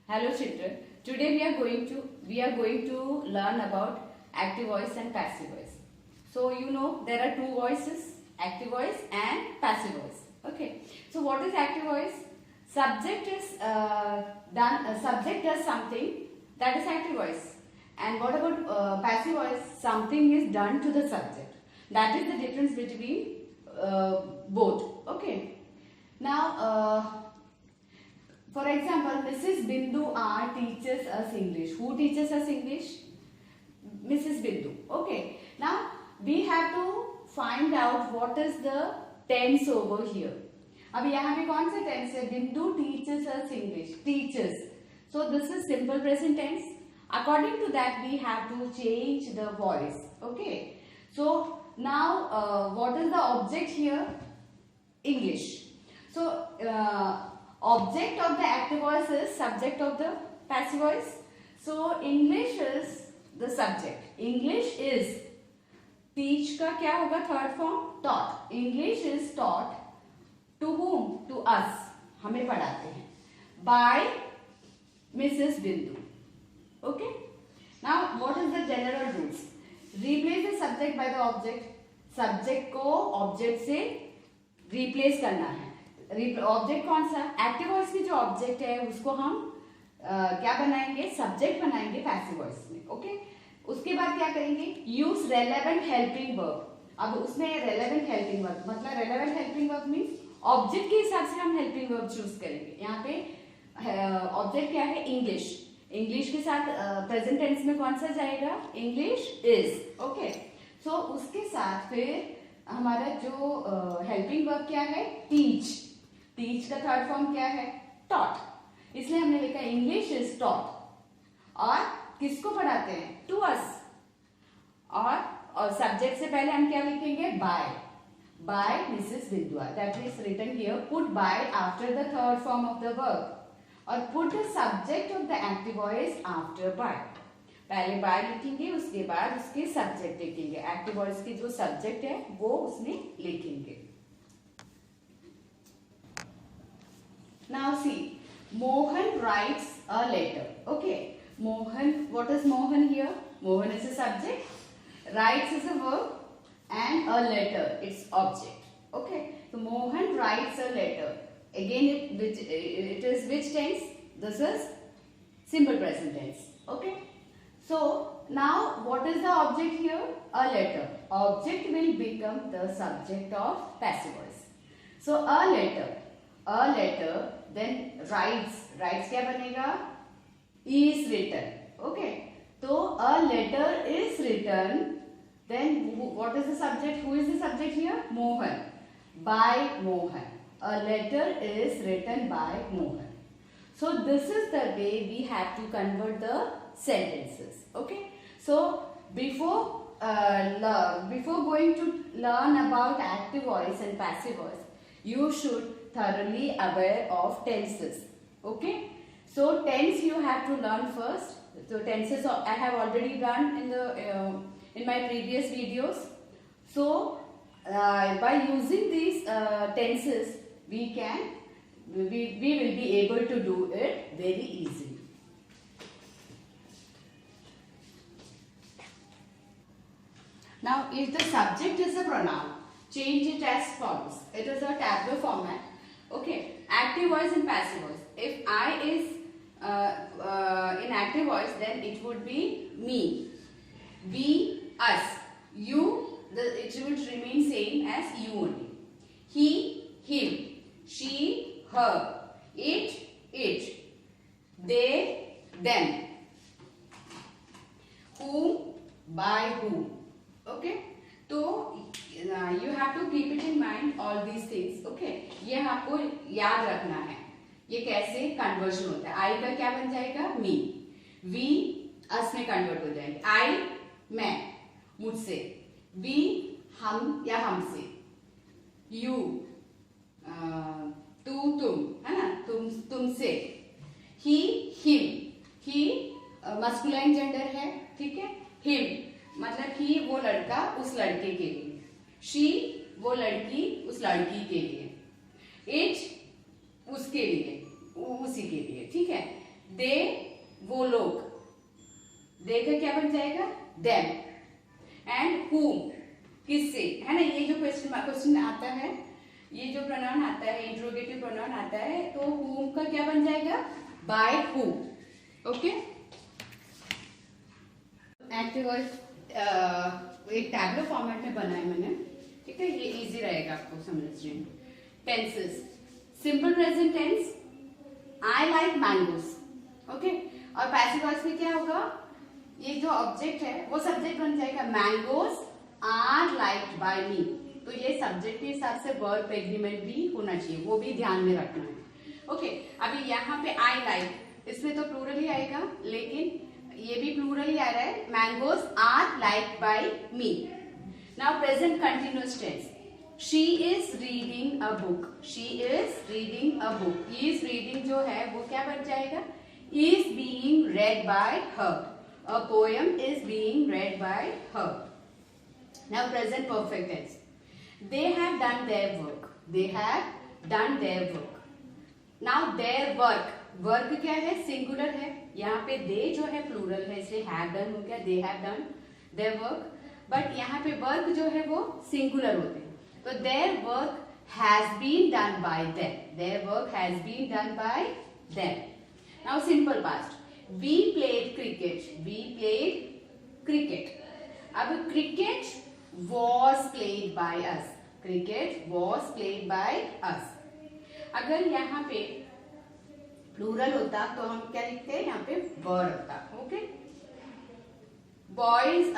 Hello children. Today we are going to learn about active voice and passive voice. So you know there are two voices, active voice and passive voice. Okay. So what is active voice? Subject is subject does something, that is active voice. And what about passive voice? Something is done to the subject. That is the difference between both. Okay. Now. For example, Mrs. Bindu R teaches us English. Who teaches us English? Mrs. Bindu. Okay. Now, we have to find out what is the tense over here. अब यहाँ पे कौन सा tense है? Bindu teaches us English. Teaches. So, this is simple present tense. According to that, we have to change the voice. Okay. So, now, what is the object here? English. So, object of the active voice is subject of the passive voice. So English is the subject. English is, teach का क्या होगा third form? Taught. English is taught to whom? To us. हमें पढ़ाते हैं. By Mrs. Bindu. Okay. Now what is the general rules? Replace the subject by the object. Subject को object से replace करना है. ऑब्जेक्ट कौन सा? एक्टिव वॉइस में जो ऑब्जेक्ट है उसको हम क्या बनाएंगे? सब्जेक्ट बनाएंगे पैसिव वॉइस में. ओके. उसके बाद क्या करेंगे? Use relevant helping verb. अब उसमें रेलेवेंट हेल्पिंग वर्ब मतलब relevant helping verb means object के हिसाब से हम हेल्पिंग वर्ब चूज करेंगे. यहाँ पे ऑब्जेक्ट क्या है? इंग्लिश. इंग्लिश के साथ प्रेजेंट टेंस में कौन सा जाएगा? English is. ओके. सो उसके साथ फिर हमारा जो हेल्पिंग वर्ब क्या है? टीच. टीच का थर्ड फॉर्म क्या है? टॉट. इसलिए हमने लिखा इंग्लिश इज टॉट. और किसको पढ़ाते हैं? To us. और सब्जेक्ट से पहले हम क्या लिखेंगे? By. By mrs Bindu. That is written here. Put by after the third form of the verb और put the subject of the active voice after by. पहले बाय लिखेंगे, उसके बाद उसके सब्जेक्ट लिखेंगे. एक्टिव वॉइस की जो सब्जेक्ट है वो उसमें लिखेंगे. Now see, Mohan writes a letter. Okay. Mohan, what is Mohan here? Mohan is a subject. Writes is a verb. And a letter, it's object. Okay. So Mohan writes a letter. Again, it is which tense? This is simple present tense. Okay. So now what is the object here? A letter. Object will become the subject of passive voice. So a letter. A letter, then writes. Writes क्या बनेगा? Is written. Okay. तो a letter is written. Then what is the subject? Who is the subject here? Mohan. By Mohan. A letter is written by Mohan. So this is the way we have to convert the sentences. Okay. So before going to learn about active voice and passive voice, you should thoroughly aware of tenses. Okay. So tense you have to learn first. So tenses I have already done in my previous videos. So by using these tenses we will be able to do it very easily. Now if the subject is a pronoun, change it as follows. It is a tableau format. Okay. Active voice and passive voice. If I is in active voice, then it would be me, we, us. You, it would remain same as you only. He, him. She, her. It. They, them. Whom, by whom. Okay. तो you have to keep it in mind all these things. Okay. ये आपको याद रखना है ये कैसे conversion होता है. आई का क्या बन जाएगा? मी. वी अस में कन्वर्ट हो जाएंगे. आई मैं, मुझसे. वी हम या हमसे. यू तू तुम, है ना, तुमसे. ही हिम. ही मस्कुलाइन जेंडर है. ठीक है. हिम मतलब ही वो लड़का उस लड़के के लिए. शी वो लड़की उस लड़की के लिए. इट उसके लिए, उसी के लिए. ठीक है. दे वो लोग, दे का क्या बन जाएगा देम, एंड whom किससे, है ना। ये जो क्वेश्चन आता है, ये जो प्रोनाउन आता है, इंट्रोगेटिव प्रोनाउन आता है, तो whom का क्या बन जाएगा by who। Okay, active voice एक टैबलो फॉर्मेट में बना है मैंने, ठीक है, ये इजी रहेगा आपको समझने में। Tenses, simple present tense, I like mangoes, okay. और पैसिव वॉइस में क्या होगा, ये जो ऑब्जेक्ट है वो सब्जेक्ट बन जाएगा, मैंगोज आर लाइक्ड बाय मी। तो ये सब्जेक्ट के हिसाब से वर्ब एग्रीमेंट भी होना चाहिए, वो भी ध्यान में रखना है। ओके, अभी यहाँ पे आई लाइक, इसमें तो प्लूरल ही आएगा, लेकिन ये भी प्लूरल ही आ रहा है, mangoes are liked by me. Now present continuous tense, she is reading a book, she is reading a book, is reading जो है वो क्या बन जाएगा, is being read by her, a poem is being read by her. Now present perfect tense, they have done their work, they have done their work. Now their work, work क्या है singular है, यहाँ पे they जो है plural है, इसलिए have done हो गया, they have done their work, but यहाँ पे वर्क जो है वो सिंगुलर होते हैं, तो their work has been done by them, their work has been done by them. Now simple past, we played cricket, we played cricket. अब cricket was played by us, cricket was played by us. अगर यहाँ पे plural होता तो हम क्या लिखते हैं, यहाँ पे वर होता, okay. Boys,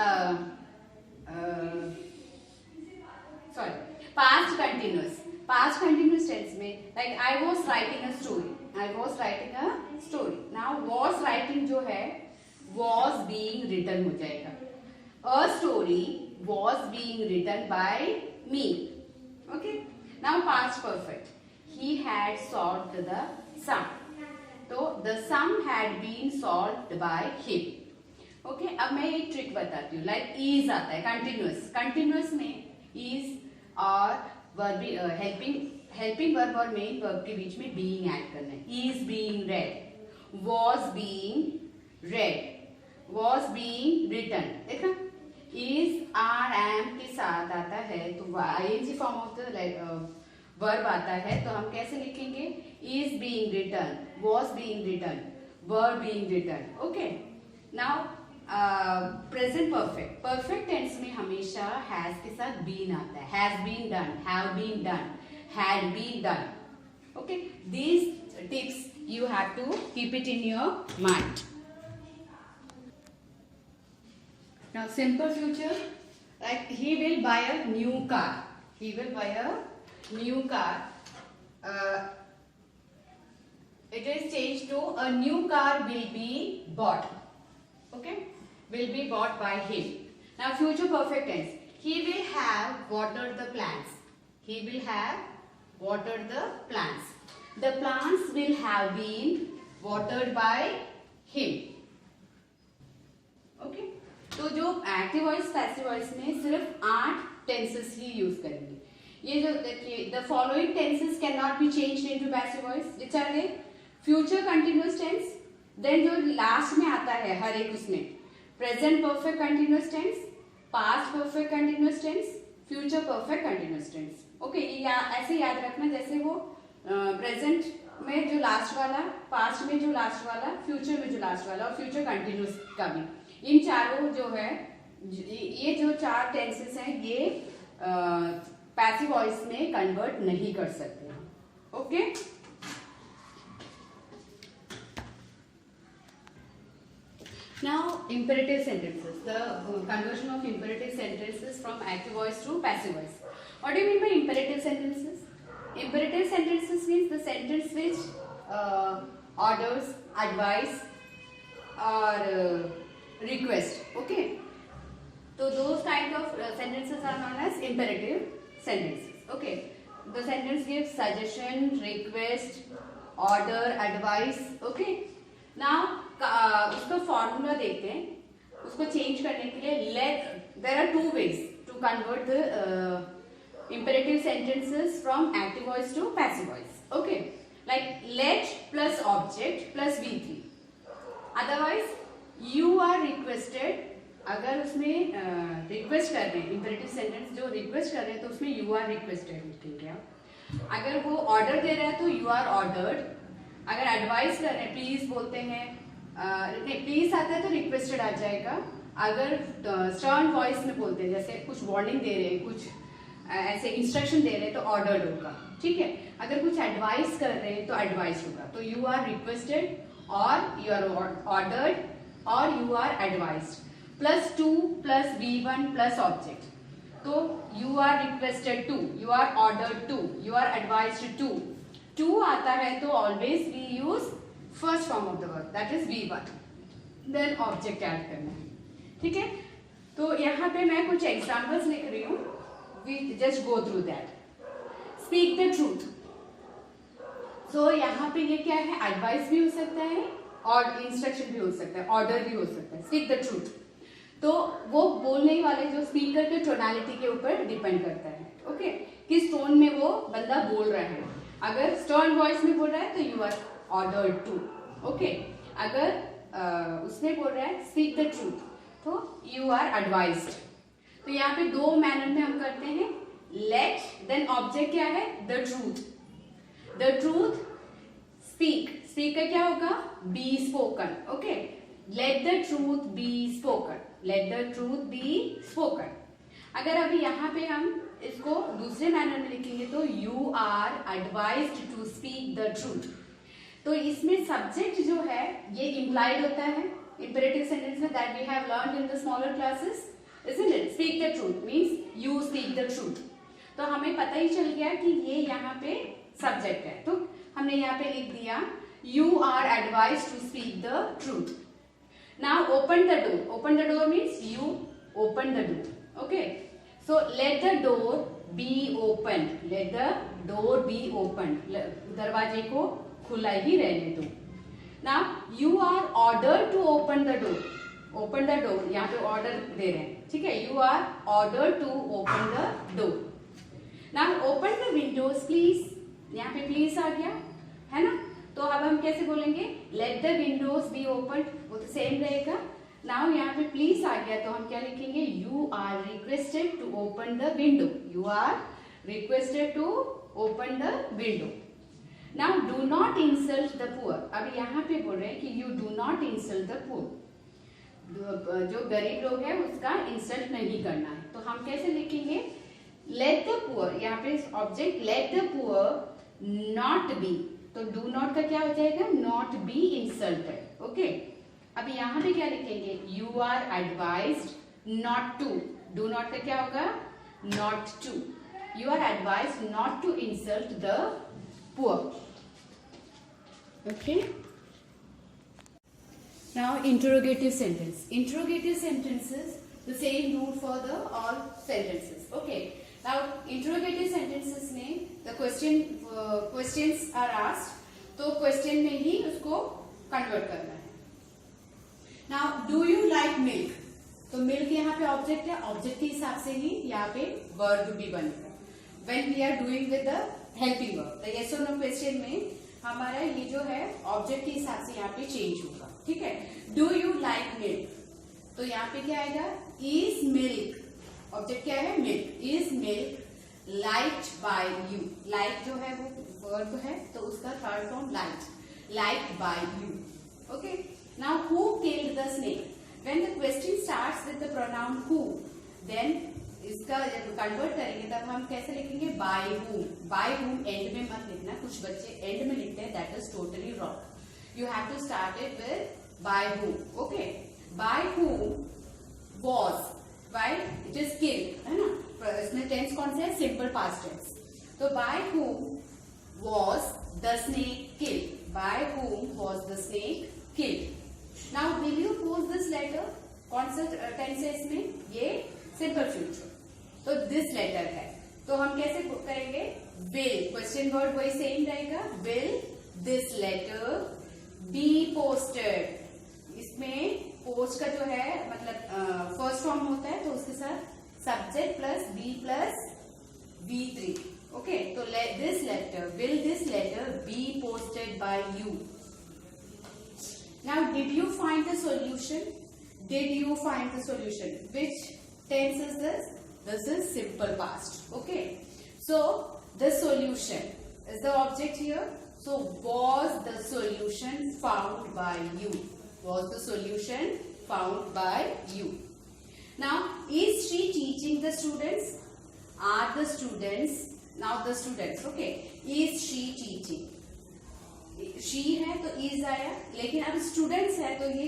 sorry, past continuous, past continuous tense में like I was writing a story, I was writing a story. Now was writing जो है was being written हो जाएगा, a story was being written by me. Okay. Now past perfect, he had solved the sum, तो the sum had been solved by him. Okay. अब मैं एक trick बताती हूँ, लाइक is आता है कंटिन्यूअस, कंटिन्यूअस में is और वर्ब हेल्पिंग वर्ब और मेन वर्ब के बीच में बीइंग ऐड करना है, is being read, was being read, was being written, देखा, इज आर एम के साथ आता है तो ING form of the verb आता है, तो हम कैसे लिखेंगे, is being written, was being written, were being written. Okay, now present perfect, perfect tense में हमेशा हैज के साथ बीन आता है, has been done, have been done, had been done. Okay, these tips you have to keep it in your mind. Now simple future, like he will buy a new car, he will buy a new car, it is changed to a new car will be bought, okay, will be bought by him. Now future perfect tense, he will have watered the plants, he will have watered the plants, the plants will have been watered by him. Okay, तो जो active voice passive voice में सिर्फ 8 tenses ही use करेंगे। ये जो देखिए, the following tenses can not be changed into passive voice, which are they, future continuous tense, then जो लास्ट में आता है हर एक उसमें, present perfect continuous tense, past perfect continuous tense, future perfect continuous tense. Okay, ये ऐसे याद रखना, जैसे वो प्रेजेंट में जो लास्ट वाला, पास्ट में जो लास्ट वाला, फ्यूचर में जो लास्ट वाला, और फ्यूचर कंटिन्यूअस का भी, इन चारों जो है, ये जो 4 टेंसेस हैं, ये पैसिव वॉइस में कन्वर्ट नहीं कर सकते। Okay, now imperative sentences, the conversion of imperative sentences from active voice to passive voice. What do you mean by imperative sentences? Imperative sentences means the sentence which orders, advise or request. Okay, so those kind of sentences are known as imperative sentences. Okay, the sentence gives suggestion, request, order, advice. Okay, now उसका formula देखते हैं, उसको change करने के लिए let, there are 2 ways to convert the imperative sentences from active voice to passive voice. Okay, like let plus object plus V3. Otherwise you are requested, अगर उसमें request कर रहे हैं, इंपेरेटिव सेंटेंस जो रिक्वेस्ट कर रहे हैं तो उसमें यू आर रिक्वेस्टेड लिखेंगे आप। अगर वो ऑर्डर दे रहा है तो यू आर ऑर्डर्ड। अगर एडवाइस कर रहे हैं, प्लीज बोलते हैं, नहीं प्लीज आता है तो रिक्वेस्टेड आ जाएगा। अगर स्टर्न वॉइस में बोलते हैं, जैसे कुछ वार्निंग दे रहे हैं, कुछ ऐसे इंस्ट्रक्शन दे रहे हैं तो ऑर्डर्ड होगा, ठीक है। अगर कुछ एडवाइस कर रहे हैं तो एडवाइस होगा। तो यू आर रिक्वेस्टेड और यू आर ऑर्डर्ड और you are advised. +2 + V1 + object, तो you are requested to, you are ordered to, you are advised to. To आता है तो always we use first form of the verb, that is V1, then object add करना है, ठीक है। तो यहाँ पे मैं कुछ एग्जाम्पल्स लिख रही हूँ, we just go through that. Speak the truth, so यहाँ पे ये क्या है, एडवाइस भी हो सकता है और इंस्ट्रक्शन भी हो सकता है, ऑर्डर भी हो सकता है। स्पीक द ट्रूथ, तो वो बोलने वाले जो स्पीकर के टोनालिटी के ऊपर डिपेंड करता है, ओके, किस टोन में वो बंदा बोल रहा है। अगर स्टर्न वॉइस में बोल रहा है तो you are ordered to, okay. अगर उसमें बोल रहा है स्पीक द ट्रूथ तो यू आर एडवाइज्ड। तो यहाँ पे दो मैनर में हम करते हैं, लेट, देन ऑब्जेक्ट क्या है, the truth. The truth, speak, speak का क्या होगा, be spoken, okay. Let the truth be spoken, let the truth be spoken. अगर अभी यहाँ पे हम इसको दूसरे मैनर में लिखेंगे तो you are advised to speak the truth. तो इसमें सब्जेक्ट जो है ये इम्प्लाइड होता है इंपेरेटिव सेंटेंस में, that we have learned in the smaller classes, isn't it? Speak the truth means you speak the truth। तो हमें पता ही चल गया कि ये यहाँ पे सब्जेक्ट है, तो हमने यहाँ पे लिख दिया you are advised to speak the truth। Now open the door, open the door means you open the door, okay। So let the door be opened, let the door be opened, दरवाजे को खुला ही रहने दो। Now you are ordered to open the door, open the door, यहाँ पे order दे रहे हैं, ठीक है। You are ordered to open the door। Now open the windows please, यहाँ पे please आ गया है ना, तो अब हम कैसे बोलेंगे, let the windows be opened, वो तो सेम रहेगा। नाउ यहाँ पे प्लीज आ गया तो हम क्या लिखेंगे, you are requested to open the window, you are requested to open the window। Now do not insult the poor, अब यहाँ पे बोल रहे हैं कि you do not insult the poor, जो गरीब लोग हैं उसका इंसल्ट नहीं करना है। तो हम कैसे लिखेंगे, let the poor, यहाँ पे object let the poor not be, तो do not का क्या हो जाएगा, not be insulted, ओके। अभी यहाँ पे क्या लिखेंगे, you are advised not to, do not का क्या होगा, not to, you are advised not to insult the poor, okay। Now interrogative sentence, interrogative sentences the same rule for the all sentences, okay। Now interrogative sentences में the questions are asked, तो question में ही उसको convert करना है। Now do you like milk, तो milk यहाँ पे object है, object के हिसाब से ही यहाँ पे verb भी बनेगा। When we are doing with the helping verb, the yes or no question में हमारा ये जो है object के हिसाब से यहाँ पे change होगा, ठीक है। Do you like milk, तो यहाँ पे क्या आएगा, is milk, ऑब्जेक्ट क्या है, milk, is milk liked by you, like जो है वो verb है तो उसका third form liked by you, okay। Now who killed the snake, when the question starts with the pronoun who, then इसका जब कन्वर्ट करेंगे तब हम कैसे लिखेंगे, by whom एंड में मत लिखना, कुछ बच्चे एंड में लिखते हैं, that is totally wrong, you have to start it with by whom, okay। by whom was, by it is killed है ना, इसमें टेंस कौन सा है, सिंपल पास्ट टेंस, तो by whom was the snake killed, by whom was the snake killed। now will you post this letter, कौन सा tense है इसमें, ये सिंपल फ्यूचर, तो दिस लेटर है, तो हम कैसे करेंगे, will, क्वेश्चन वर्ड वही सेम रहेगा, will this letter be posted, इसमें पोस्ट का जो है मतलब फर्स्ट फॉर्म होता है तो उसके साथ subject plus be plus V3, okay. तो this letter, will this letter be posted by you. Now, did you find the solution? Did you find the solution? Which tense is this? This is simple past. Okay. So, the solution is the object here. So, was the solution found by you? Was the solution found by you? Now, is she teaching the students? Are the students, now the students, okay. Is she teaching? She है तो is आया, लेकिन अब students है तो ये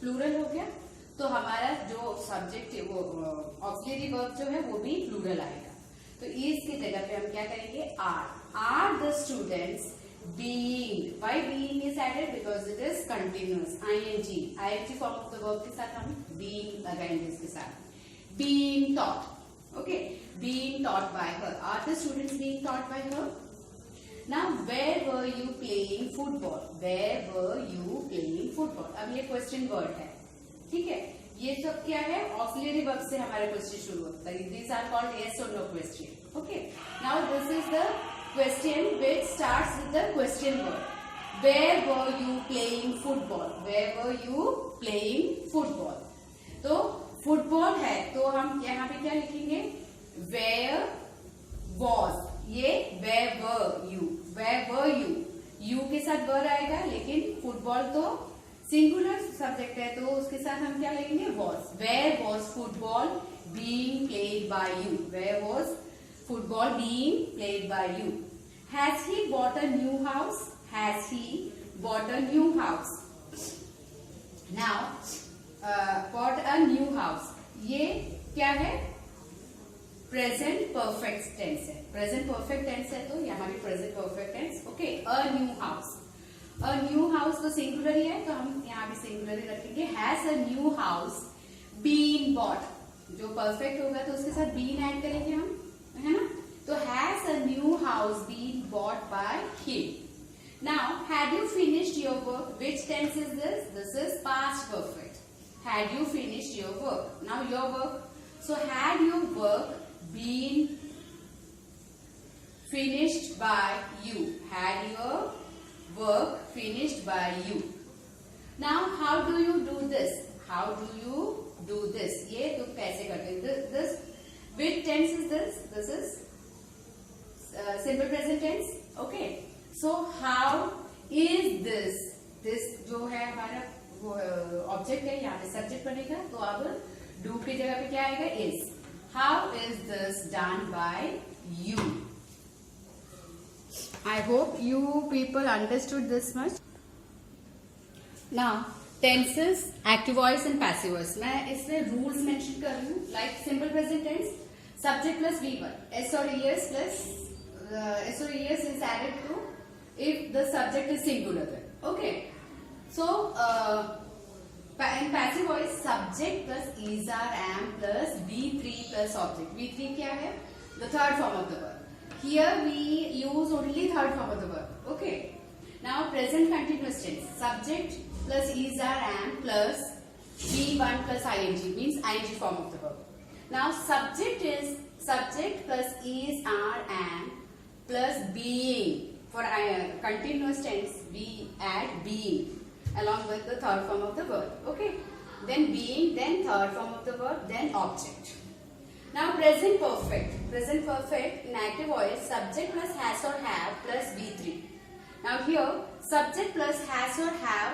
plural हो गया, तो हमारा जो subject है वो auxiliary verb जो है वो भी plural आएगा. तो is की जगह पे हम क्या करेंगे? are. Are the students being? Why being is added? Because it is continuous. ing form of the verb के साथ हम being लगाएंगे इसके साथ. Being taught. Okay. Being taught by her. Are the students being taught by her? Now, where were you playing football? Where were you playing football? अब ये question word है, ठीक है? ये सब क्या है? Auxiliary verb से हमारा question शुरू होता है. These are called yes or no question. Okay. Now, this is the question which starts with the question word. Where were you playing football? Where were you playing football? तो football है, तो हम यहाँ पे क्या लिखेंगे? Where was. ये where were you? Where were you? You के साथ were आएगा, लेकिन football तो singular subject है, तो उसके साथ हम क्या लेंगे? Was. Where was football being played by you? Where was football being played by you? Has he bought a new house? Has he bought a new house? Now, bought a new house. ये क्या है? Present perfect tense है. Present perfect tense है तो यहाँ भी present perfect tense. Okay. A new house. A new house तो singular ही है, तो हम यहाँ भी सिंगुलर ही रखेंगे. Has a new house been bought. जो परफेक्ट होगा तो उसके साथ बीन ऐड करेंगे हम, है ना? तो has a new house been bought by him. Now, had you finished your work. Which tense is this? This is past perfect. Had you finished your work. Now your work. So, had your work been finished by you? Had your work finished by you? Now, how do you do this? How do you do this? ये तुम कैसे करते हो? This which tense is this? This is simple present tense. Okay. So, how is this? This जो है हमारा वो object है, यहाँ पे subject बनेगा, तो अब do की जगह पे क्या आएगा? Is. How is this done by you? I hope you people understood this much. Now, tenses, active voice and passive voice. मैं इसमें rules mention कर रही हूँ. Like simple present tense, subject plus V1, S or ES plus S or ES is added to if the subject is singular. Okay. So, in passive voice, subject plus is or am plus V3 plus object. V3 क्या है? The third form of the verb. Here we use only third form of the verb. Okay. Now present continuous tense. Subject plus is or am plus V1 plus ing means ing form of the verb. Now subject is subject plus is or am plus being. For continuous tense we add being along with the third form of the verb. Okay. Then being, then third form of the verb, then object. Now present perfect. Present perfect in active voice, subject plus has or have plus V3. Now here, subject plus has or have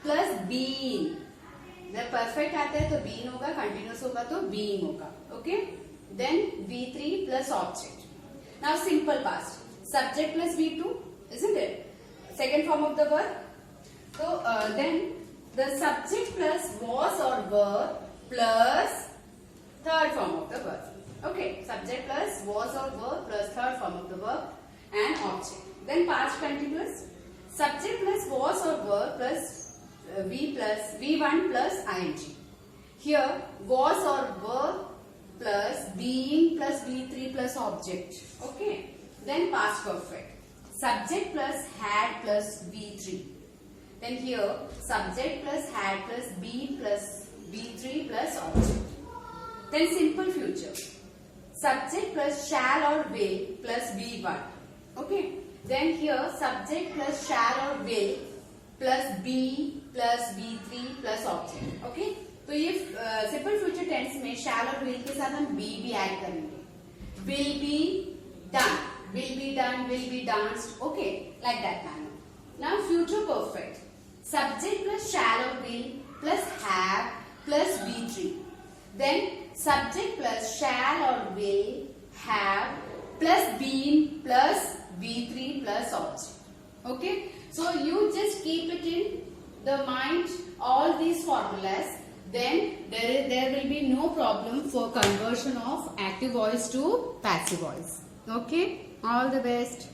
plus being. जब perfect आता है तो being होगा, continuous होगा तो being होगा. Okay. Then V3 plus object. Now simple past. Subject plus V2, isn't it? Second form of the verb. So then the subject plus was or were plus third form of the verb. Okay, subject plus was or were plus third form of the verb and object. Then past continuous, subject plus was or were plus V1 plus ing. Here was or were plus being plus V3 plus object. Okay. Then past perfect. Subject plus had plus V3. Then here, subject plus had plus be plus V3 plus object. Then simple future. Subject plus shall or will plus V1. Okay. Then here, subject plus shall or will plus be plus be3 plus object. Okay, तो ये simple future tense में shall और will के साथ हम be भी add करेंगे. Will be done, will be done, will be danced. Okay, like that manner. Now future perfect. Subject plus shall or will plus have plus be3. Then subject plus shall or will have plus been plus be3 plus object. Okay, so you just keep it in the mind all these formulas, then there will be no problem for conversion of active voice to passive voice. Okay, all the best.